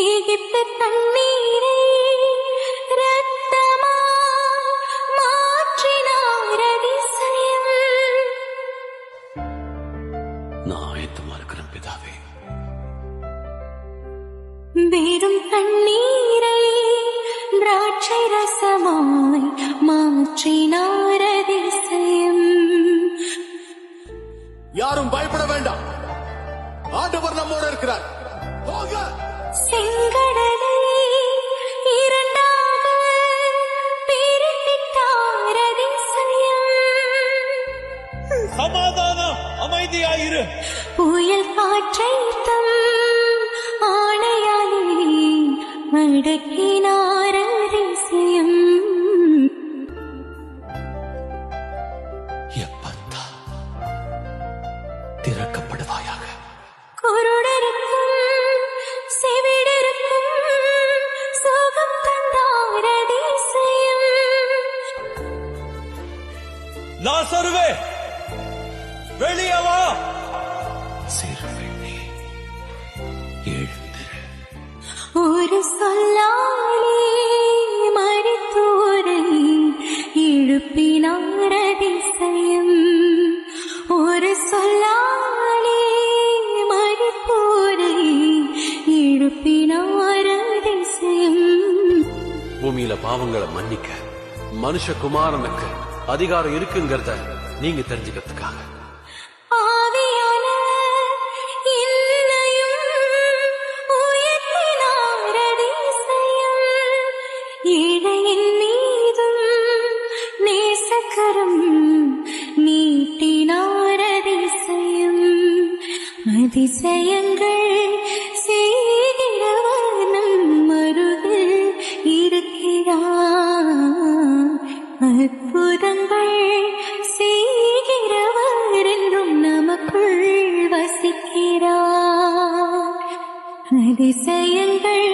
எகிப்து தண்ணீரை ரத்தமாய் மாற்றினார் அதிசயம். நான் ஆயத்தமா இருக்கிறேன் பிதாவே. வெறும் தண்ணீரை திராட்சை ரசமாய் மாற்றினார் அதிசயம். யாரும் பயப்பட வேண்டாம், ஆண்டவர் நம்மோடு இருக்கிறார். போக. செங்கடலை இரண்டாக பிரித்திட்டார் அதிசயம். சமாதானம், அமைதியாயிரு. புயல் காற்றை தம் ஆணையாலே அடக்கினார் அதிசயம். எப்பத்தா திறக்கப்படுவாயாக. குருடருக்கும் செவிடருக்கும் சுகம் தந்தார் அதிசயம். லாசருவே, வெளியே வா. சிறுவெண்ணே, எழுந்திரு. ஒரு சொல்லாலே மரித்தோரை எழுப்பினார் அதிசயம். ஒரு சொல்லாலே மரித்தோரை எழுப்பினார் அதிசயம். பூமியில பாவங்களை மன்னிக்க மனுஷகுமாரனுக்கு அதிகாரம் இருக்குங்கிறத நீங்க தெரிஞ்சுக்கிறதுக்காக ஆவியான என்னையும் உயர்த்தினார் அதிசயம். ஏழையின் மீதும் நேசக்கரம் நீட்டினார் அதிசயம். அதிசயங்கள் செய்கிறவர் நம் அருகில் இருக்கிறார். அற்புதங்கள் செய்கிறவர் என்றும் நமக்குள் வசிக்கிறார். அதிசயங்கள்